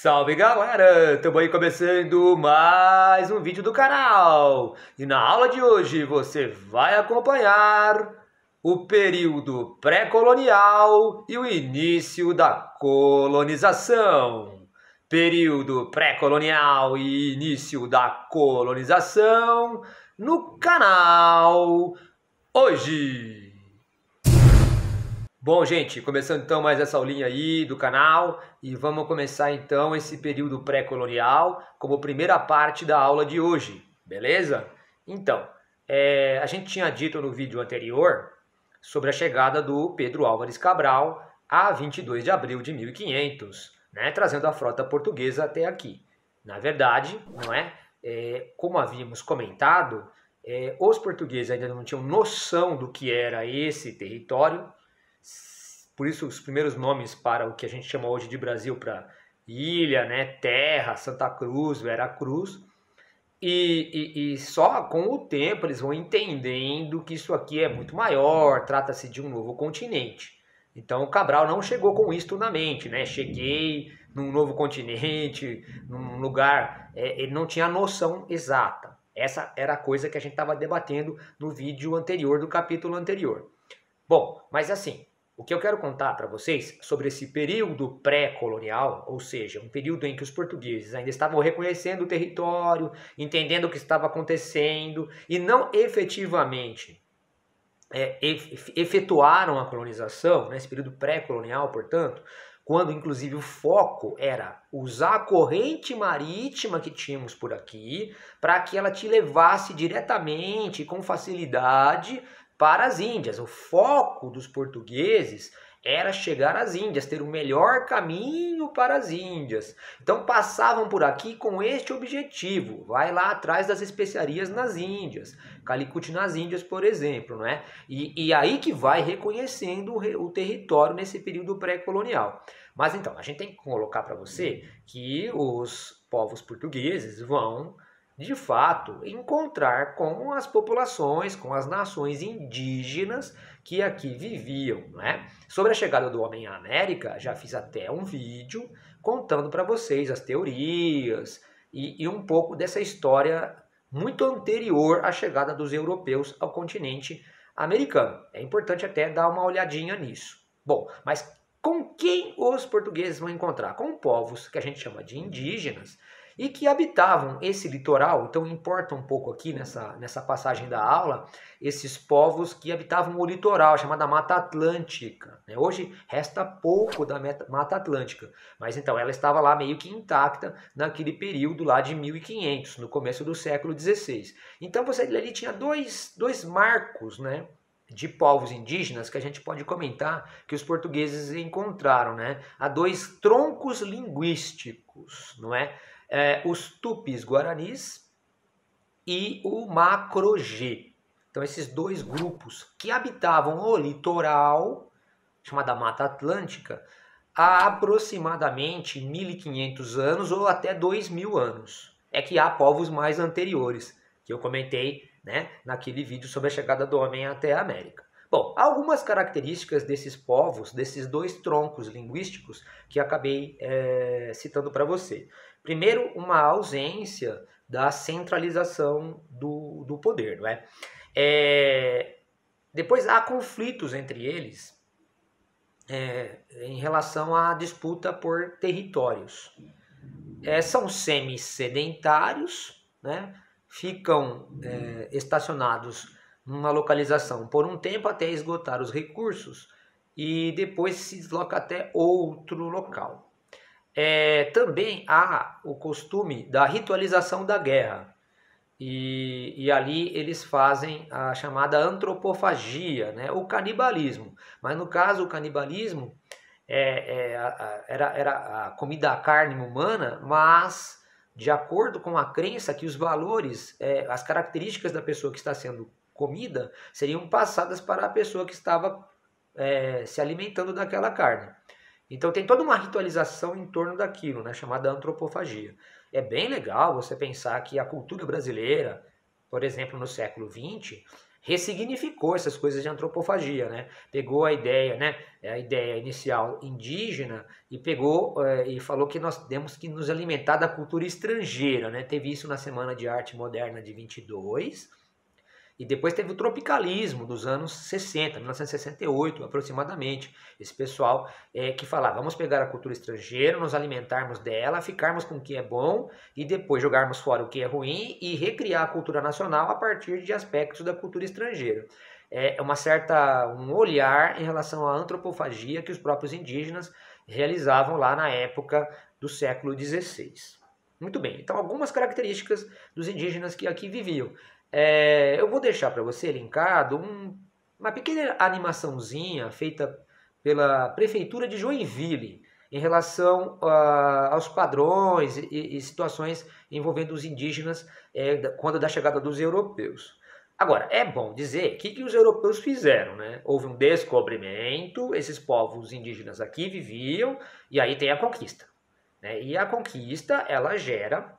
Salve galera, estamos aí começando mais um vídeo do canal. E na aula de hoje você vai acompanhar o período pré-colonial e o início da colonização. Período pré-colonial e início da colonização no canal hoje. Bom, gente, começando então mais essa aulinha aí do canal e vamos começar então esse período pré-colonial como primeira parte da aula de hoje, beleza? Então, a gente tinha dito no vídeo anterior sobre a chegada do Pedro Álvares Cabral a 22 de abril de 1500, né, trazendo a frota portuguesa até aqui. Na verdade, não é? Como havíamos comentado, os portugueses ainda não tinham noção do que era esse território. Por isso os primeiros nomes para o que a gente chama hoje de Brasil, para ilha, né, terra, Santa Cruz, Vera Cruz. E só com o tempo eles vão entendendo que isso aqui é muito maior, trata-se de um novo continente. Então o Cabral não chegou com isto na mente, né? Cheguei num novo continente, num lugar... ele não tinha a noção exata. Essa era a coisa que a gente estava debatendo no vídeo anterior, do capítulo anterior. Bom, mas assim, o que eu quero contar para vocês sobre esse período pré-colonial, ou seja, um período em que os portugueses ainda estavam reconhecendo o território, entendendo o que estava acontecendo e não efetivamente efetuaram a colonização, nesse período pré-colonial, portanto, quando inclusive o foco era usar a corrente marítima que tínhamos por aqui para que ela te levasse diretamente, com facilidade, para as Índias. O foco dos portugueses era chegar às Índias, ter o melhor caminho para as Índias. Então passavam por aqui com este objetivo. Vai lá atrás das especiarias nas Índias, Calicut nas Índias, por exemplo, não é? E aí que vai reconhecendo o território nesse período pré-colonial. Mas então, a gente tem que colocar para você que os povos portugueses vão, de fato, encontrar com as populações, com as nações indígenas que aqui viviam, né? Sobre a chegada do homem à América, já fiz até um vídeo contando para vocês as teorias e um pouco dessa história muito anterior à chegada dos europeus ao continente americano. É importante até dar uma olhadinha nisso. Bom, mas com quem os portugueses vão encontrar? Com povos que a gente chama de indígenas, e que habitavam esse litoral. Então importa um pouco aqui nessa passagem da aula, esses povos que habitavam o litoral, chamada Mata Atlântica. Hoje resta pouco da Mata Atlântica, mas então ela estava lá meio que intacta naquele período lá de 1500, no começo do século XVI. Então você ali tinha dois marcos, né, de povos indígenas que a gente pode comentar que os portugueses encontraram, né? Há dois troncos linguísticos, não é? Os tupis guaranis e o macro-G. Então esses dois grupos que habitavam o litoral, chamada Mata Atlântica, há aproximadamente 1500 anos ou até 2000 anos. É que há povos mais anteriores, que eu comentei, né, naquele vídeo sobre a chegada do homem até a América. Bom, algumas características desses povos, desses dois troncos linguísticos que acabei citando para você. Primeiro, uma ausência da centralização do poder, não é? Depois há conflitos entre eles em relação à disputa por territórios. São semi-sedentários, né? Ficam estacionados numa localização por um tempo até esgotar os recursos e depois se desloca até outro local. Também há o costume da ritualização da guerra e ali eles fazem a chamada antropofagia, né? O canibalismo. Mas no caso o canibalismo era a comida, a carne humana, mas de acordo com a crença que os valores, as características da pessoa que está sendo comida seriam passadas para a pessoa que estava se alimentando daquela carne. Então tem toda uma ritualização em torno daquilo, né, chamada antropofagia. É bem legal você pensar que a cultura brasileira, por exemplo, no século XX, ressignificou essas coisas de antropofagia, né? Pegou a ideia, né? A ideia inicial indígena e pegou e falou que nós temos que nos alimentar da cultura estrangeira, né? Teve isso na Semana de Arte Moderna de 22. E depois teve o tropicalismo dos anos 60, 1968 aproximadamente. Esse pessoal que falava, vamos pegar a cultura estrangeira, nos alimentarmos dela, ficarmos com o que é bom e depois jogarmos fora o que é ruim e recriar a cultura nacional a partir de aspectos da cultura estrangeira. É um olhar em relação à antropofagia que os próprios indígenas realizavam lá na época do século XVI. Muito bem, então algumas características dos indígenas que aqui viviam. Eu vou deixar para você linkado uma pequena animaçãozinha feita pela Prefeitura de Joinville em relação aos padrões e situações envolvendo os indígenas quando da chegada dos europeus. Agora, é bom dizer o que os europeus fizeram, né? Houve um descobrimento, esses povos indígenas aqui viviam, e aí tem a conquista, né? E a conquista, ela gera,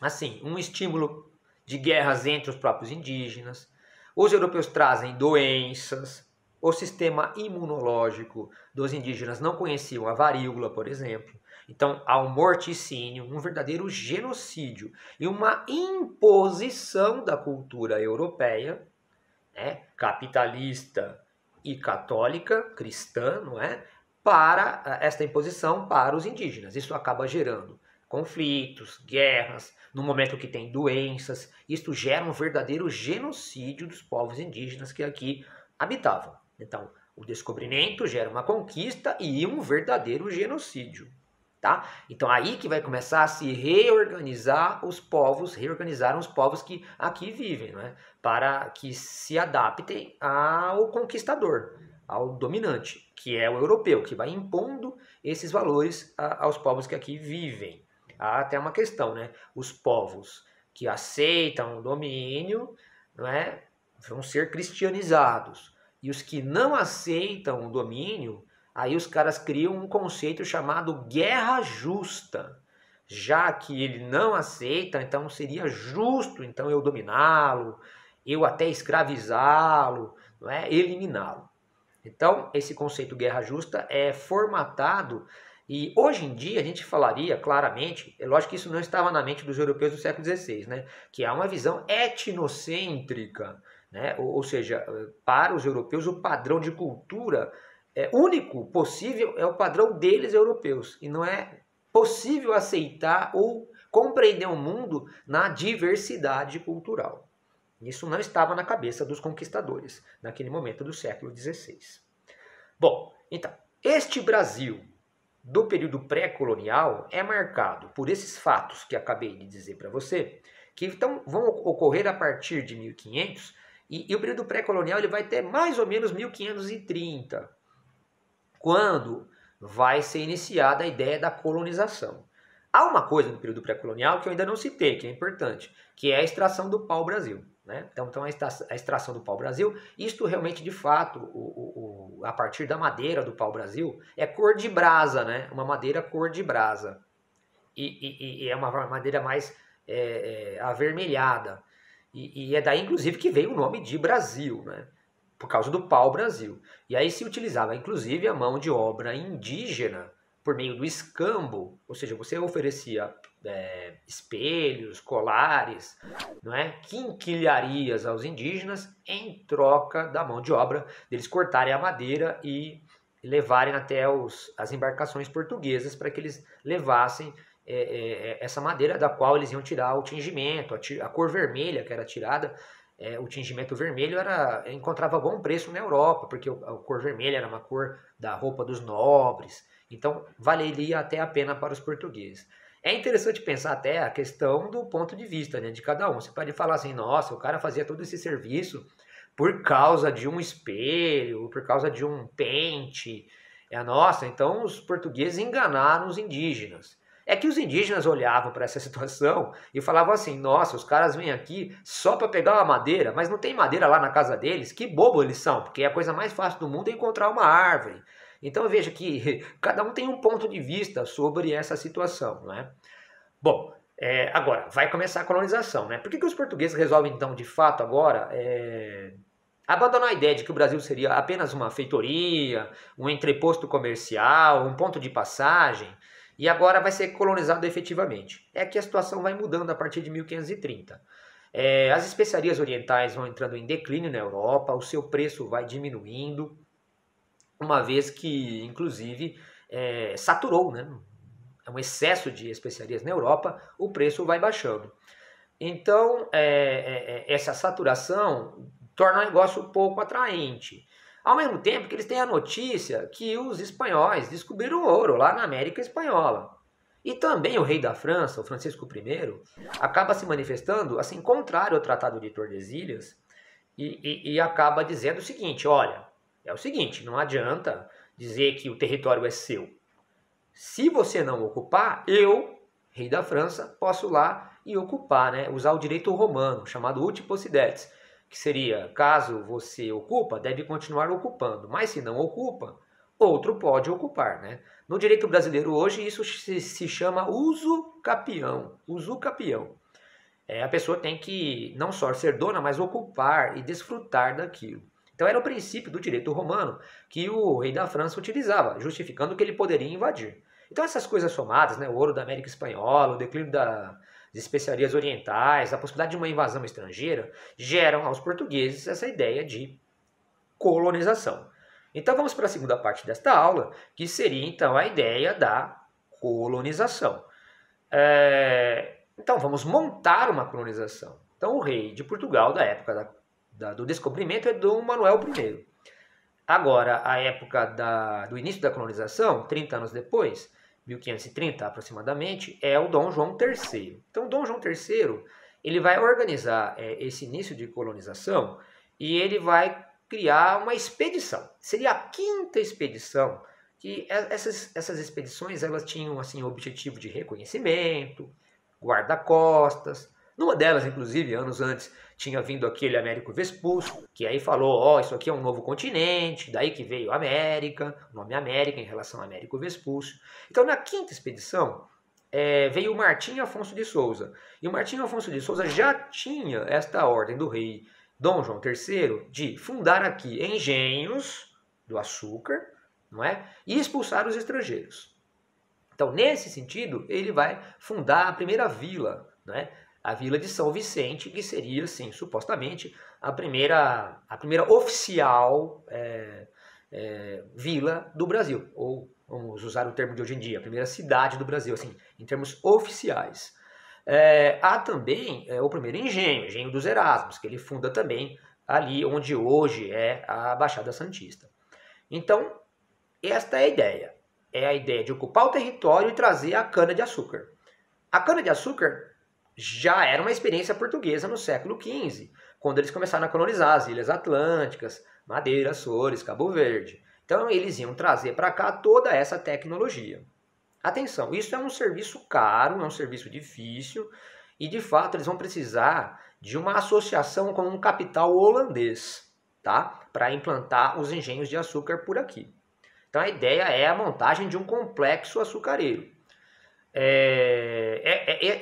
assim, um estímulo de guerras entre os próprios indígenas. Os europeus trazem doenças. O sistema imunológico dos indígenas não conheciam a varíola, por exemplo. Então há um morticínio, um verdadeiro genocídio e uma imposição da cultura europeia, né, capitalista e católica, cristã, não é? Para esta imposição para os indígenas. Isso acaba gerando conflitos, guerras, no momento que tem doenças. Isto gera um verdadeiro genocídio dos povos indígenas que aqui habitavam. Então, o descobrimento gera uma conquista e um verdadeiro genocídio. Tá? Então, aí que vai começar a se reorganizaram os povos que aqui vivem, né? Para que se adaptem ao conquistador, ao dominante, que é o europeu, que vai impondo esses valores aos povos que aqui vivem. Há até uma questão, né? Os povos que aceitam o domínio, não é, vão ser cristianizados. E os que não aceitam o domínio, aí os caras criam um conceito chamado guerra justa. Já que ele não aceita, então seria justo então eu dominá-lo, eu até escravizá-lo, não é, eliminá-lo. Então, esse conceito guerra justa é formatado. E hoje em dia a gente falaria claramente, é lógico que isso não estava na mente dos europeus do século XVI, né? Que há uma visão etnocêntrica, né? Ou seja, para os europeus o padrão de cultura único possível é o padrão deles europeus. E não é possível aceitar ou compreender o mundo na diversidade cultural. Isso não estava na cabeça dos conquistadores naquele momento do século XVI. Bom, então, este Brasil do período pré-colonial é marcado por esses fatos que acabei de dizer para você, que então vão ocorrer a partir de 1500, e o período pré-colonial ele vai ter mais ou menos 1530, quando vai ser iniciada a ideia da colonização. Há uma coisa no período pré-colonial que eu ainda não citei, que é importante, que é a extração do pau-brasil. Né? Então a extração do pau-brasil, isto realmente de fato, a partir da madeira do pau-brasil, é cor de brasa, né? Uma madeira cor de brasa. E é uma madeira mais avermelhada. E é daí, inclusive, que veio o nome de Brasil, né? Por causa do pau-brasil. E aí se utilizava, inclusive, a mão de obra indígena por meio do escambo, ou seja, você oferecia espelhos, colares, não é? Quinquilharias aos indígenas em troca da mão de obra, deles cortarem a madeira e levarem até as embarcações portuguesas para que eles levassem essa madeira da qual eles iam tirar o tingimento, a cor vermelha que era tirada. O tingimento vermelho encontrava bom preço na Europa, porque a cor vermelha era uma cor da roupa dos nobres, então valeria até a pena para os portugueses. É interessante pensar até a questão do ponto de vista, né, de cada um. Você pode falar assim, nossa, o cara fazia todo esse serviço por causa de um espelho, por causa de um pente. Nossa, então os portugueses enganaram os indígenas. É que os indígenas olhavam para essa situação e falavam assim, nossa, os caras vêm aqui só para pegar uma madeira, mas não tem madeira lá na casa deles, que bobo eles são, porque a coisa mais fácil do mundo é encontrar uma árvore. Então veja que cada um tem um ponto de vista sobre essa situação, não é? Bom, Agora, vai começar a colonização, né? Por que os portugueses resolvem, então, de fato, agora, abandonar a ideia de que o Brasil seria apenas uma feitoria, um entreposto comercial, um ponto de passagem, e agora vai ser colonizado efetivamente? É que a situação vai mudando a partir de 1530. As especiarias orientais vão entrando em declínio na Europa, o seu preço vai diminuindo, uma vez que, inclusive, saturou, né? É um excesso de especiarias na Europa, o preço vai baixando. Então, essa saturação torna o negócio um pouco atraente. Ao mesmo tempo que eles têm a notícia que os espanhóis descobriram ouro lá na América Espanhola. E também o rei da França, o Francisco I, acaba se manifestando assim contrário ao Tratado de Tordesilhas e acaba dizendo o seguinte, olha, é o seguinte, não adianta dizer que o território é seu. Se você não ocupar, eu, rei da França, posso lá e ocupar, né? Usar o direito romano, chamado uti possidetis, que seria, caso você ocupa, deve continuar ocupando, mas se não ocupa, outro pode ocupar, né? No direito brasileiro hoje isso se chama usucapião, usucapião. A pessoa tem que não só ser dona, mas ocupar e desfrutar daquilo. Então era o princípio do direito romano que o rei da França utilizava, justificando que ele poderia invadir. Então essas coisas somadas, né, o ouro da América Espanhola, o declínio das especiarias orientais, a possibilidade de uma invasão estrangeira, geram aos portugueses essa ideia de colonização. Então vamos para a segunda parte desta aula, que seria então a ideia da colonização. Então vamos montar uma colonização. Então o rei de Portugal da época do descobrimento é Dom Manuel I. Agora, a época do início da colonização, 30 anos depois, 1530 aproximadamente, é o Dom João III. Então, o Dom João III ele vai organizar esse início de colonização e ele vai criar uma expedição. Seria a quinta expedição, que essas expedições elas tinham assim, o objetivo de reconhecimento, guarda-costas. Numa delas, inclusive, anos antes, tinha vindo aquele Américo Vespúcio, que aí falou, isso aqui é um novo continente, daí que veio a América, o nome América em relação a Américo Vespúcio. Então, na quinta expedição, veio o Martim Afonso de Souza. E o Martim Afonso de Souza já tinha esta ordem do rei Dom João III de fundar aqui engenhos do açúcar, não é? E expulsar os estrangeiros. Então, nesse sentido, ele vai fundar a primeira vila, não é? A vila de São Vicente, que seria, sim, supostamente, a primeira oficial vila do Brasil, ou vamos usar o termo de hoje em dia, a primeira cidade do Brasil, assim, em termos oficiais. Há também o primeiro engenho dos Erasmos, que ele funda também ali onde hoje é a Baixada Santista. Então, esta é a ideia. É a ideia de ocupar o território e trazer a cana-de-açúcar. A cana-de-açúcar já era uma experiência portuguesa no século XV, quando eles começaram a colonizar as Ilhas Atlânticas, Madeira, Açores, Cabo Verde. Então eles iam trazer para cá toda essa tecnologia. Atenção, isso é um serviço caro, é um serviço difícil e de fato eles vão precisar de uma associação com um capital holandês, tá? Para implantar os engenhos de açúcar por aqui. Então a ideia é a montagem de um complexo açucareiro.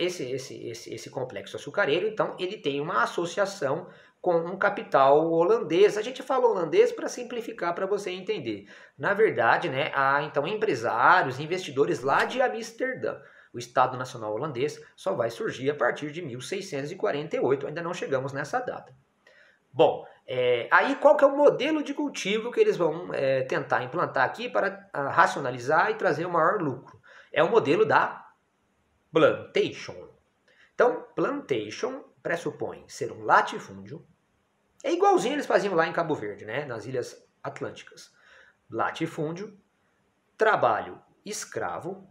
Esse complexo açucareiro, então, ele tem uma associação com um capital holandês. A gente fala holandês para simplificar, para você entender. Na verdade, né, há então empresários, investidores lá de Amsterdã. O Estado Nacional Holandês só vai surgir a partir de 1648, ainda não chegamos nessa data. Bom, aí qual que é o modelo de cultivo que eles vão tentar implantar aqui para racionalizar e trazer o maior lucro? É o modelo da plantation. Então, plantation pressupõe ser um latifúndio. É igualzinho eles faziam lá em Cabo Verde, né? Nas Ilhas Atlânticas. Latifúndio, trabalho escravo,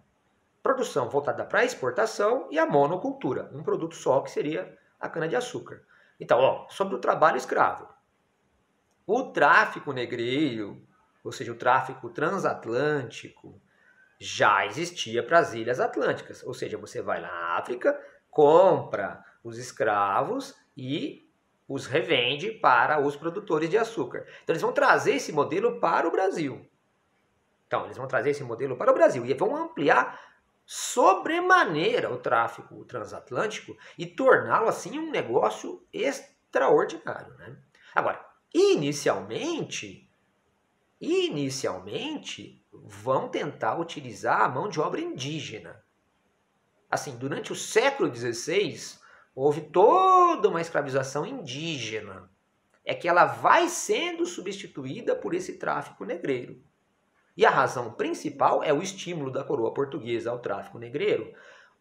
produção voltada para a exportação e a monocultura, um produto só que seria a cana-de-açúcar. Então, sobre o trabalho escravo. O tráfico negreiro, ou seja, o tráfico transatlântico, já existia para as Ilhas Atlânticas. Ou seja, você vai na África, compra os escravos e os revende para os produtores de açúcar. Então eles vão trazer esse modelo para o Brasil. E vão ampliar sobremaneira o tráfico transatlântico e torná-lo assim um negócio extraordinário, né? Agora, inicialmente vão tentar utilizar a mão de obra indígena. Assim, durante o século XVI, houve toda uma escravização indígena. É que ela vai sendo substituída por esse tráfico negreiro. E a razão principal é o estímulo da coroa portuguesa ao tráfico negreiro,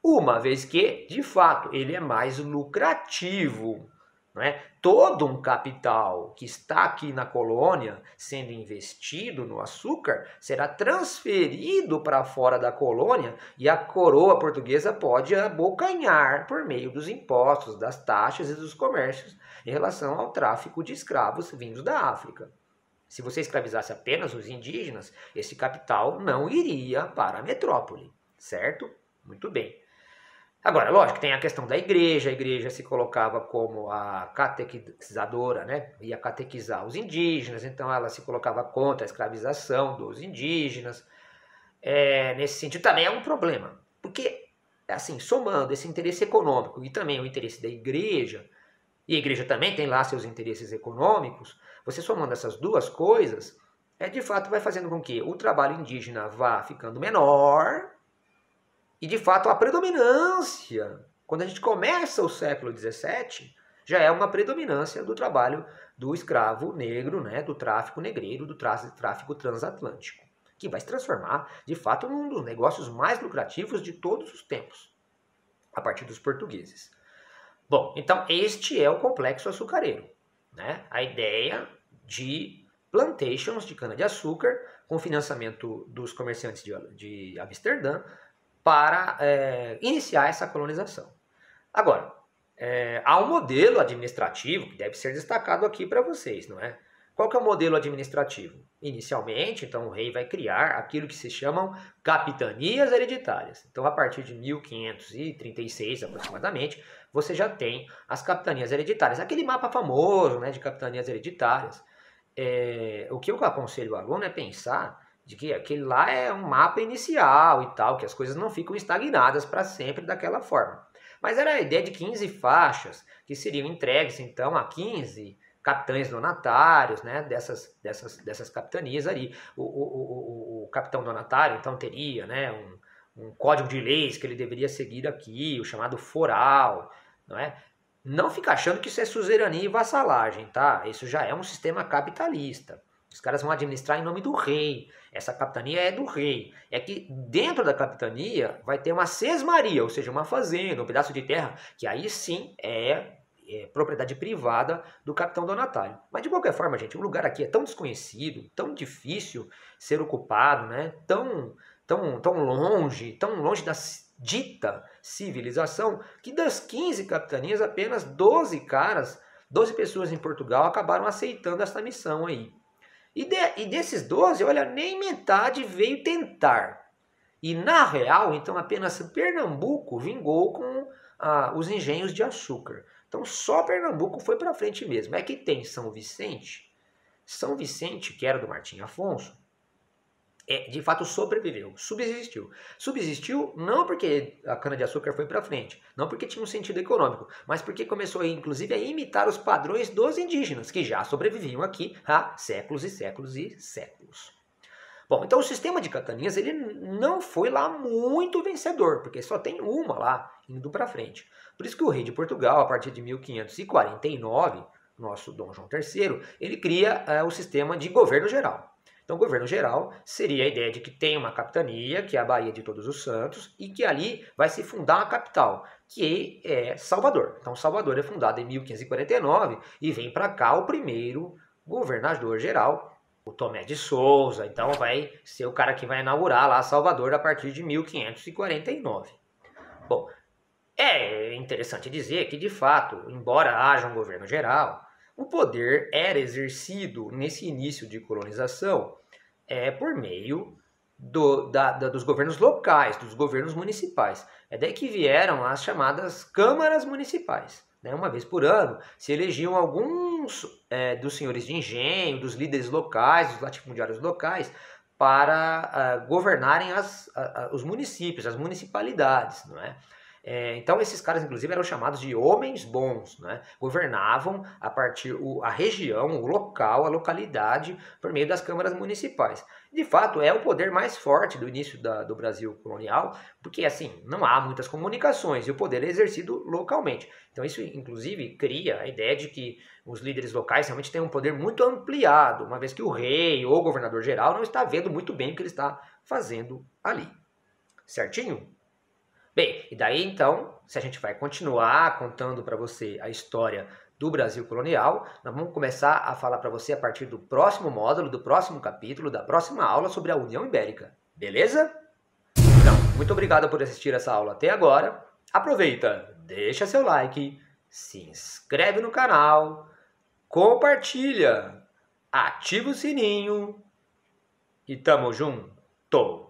uma vez que, de fato, ele é mais lucrativo. Não é? Todo um capital que está aqui na colônia sendo investido no açúcar será transferido para fora da colônia e a coroa portuguesa pode abocanhar por meio dos impostos, das taxas e dos comércios em relação ao tráfico de escravos vindos da África. Se você escravizasse apenas os indígenas, esse capital não iria para a metrópole, certo? Muito bem. Agora, lógico, tem a questão da igreja. A igreja se colocava como a catequizadora, né? Ia catequizar os indígenas, então ela se colocava contra a escravização dos indígenas. Nesse sentido também é um problema, porque, assim, somando esse interesse econômico e também o interesse da igreja, e a igreja também tem lá seus interesses econômicos, você somando essas duas coisas, de fato vai fazendo com que o trabalho indígena vá ficando menor. E, de fato, a predominância, quando a gente começa o século XVII, já é uma predominância do trabalho do escravo negro, né, do tráfico negreiro, do tráfico transatlântico, que vai se transformar, de fato, num dos negócios mais lucrativos de todos os tempos, a partir dos portugueses. Bom, então este é o complexo açucareiro, né? A ideia de plantations de cana-de-açúcar com financiamento dos comerciantes de Amsterdã, para iniciar essa colonização. Agora, há um modelo administrativo que deve ser destacado aqui para vocês, não é? Qual que é o modelo administrativo? Inicialmente, então, o rei vai criar aquilo que se chamam capitanias hereditárias. Então, a partir de 1536, aproximadamente, você já tem as capitanias hereditárias. Aquele mapa famoso, né, de capitanias hereditárias. O que eu aconselho o aluno é pensar de que aquele lá é um mapa inicial e tal, que as coisas não ficam estagnadas para sempre daquela forma. Mas era a ideia de 15 faixas que seriam entregues, então, a 15 capitães donatários, né, dessas capitanias ali. O capitão donatário, então, teria, né, um código de leis que ele deveria seguir aqui, o chamado foral, não é? Não fica achando que isso é suzerania e vassalagem, tá? Isso já é um sistema capitalista. Os caras vão administrar em nome do rei. Essa capitania é do rei. É que dentro da capitania vai ter uma sesmaria, ou seja, uma fazenda, um pedaço de terra, que aí sim é propriedade privada do capitão donatário. Mas de qualquer forma, gente, o lugar aqui é tão desconhecido, tão difícil ser ocupado, né? Tão longe da dita civilização, que das 15 capitanias, apenas 12 pessoas em Portugal acabaram aceitando essa missão aí. E desses 12, olha, nem metade veio tentar. E na real, então, apenas Pernambuco vingou com os engenhos de açúcar. Então, só Pernambuco foi para frente mesmo. É que tem São Vicente. São Vicente, que era do Martim Afonso, de fato sobreviveu, subsistiu. Subsistiu não porque a cana-de-açúcar foi para frente, não porque tinha um sentido econômico, mas porque começou, inclusive, a imitar os padrões dos indígenas, que já sobreviviam aqui há séculos e séculos e séculos. Bom, então o sistema de capitanias ele não foi lá muito vencedor, porque só tem uma lá indo para frente. Por isso que o rei de Portugal, a partir de 1549, nosso Dom João III, ele cria o sistema de governo geral. Então, o governo geral seria a ideia de que tem uma capitania, que é a Baía de Todos os Santos, e que ali vai se fundar uma capital, que é Salvador. Então, Salvador é fundado em 1549 e vem para cá o primeiro governador geral, o Tomé de Souza. Então, vai ser o cara que vai inaugurar lá Salvador a partir de 1549. Bom, é interessante dizer que, de fato, embora haja um governo geral, o poder era exercido nesse início de colonização por meio dos governos locais, dos governos municipais. É daí que vieram as chamadas câmaras municipais. Né? Uma vez por ano se elegiam alguns dos senhores de engenho, dos líderes locais, dos latifundiários locais, para governarem os municípios, as municipalidades, não é? Então esses caras, inclusive, eram chamados de homens bons, né? Governavam a região, o local, a localidade, por meio das câmaras municipais. De fato, é o poder mais forte do início do Brasil colonial, porque assim, não há muitas comunicações e o poder é exercido localmente. Então isso, inclusive, cria a ideia de que os líderes locais realmente têm um poder muito ampliado, uma vez que o rei ou o governador geral não está vendo muito bem o que ele está fazendo ali. Certinho? Bem, e daí então, se a gente vai continuar contando para você a história do Brasil colonial, nós vamos começar a falar para você a partir do próximo módulo, do próximo capítulo, da próxima aula sobre a União Ibérica. Beleza? Então, muito obrigado por assistir essa aula até agora. Aproveita, deixa seu like, se inscreve no canal, compartilha, ativa o sininho e tamo junto!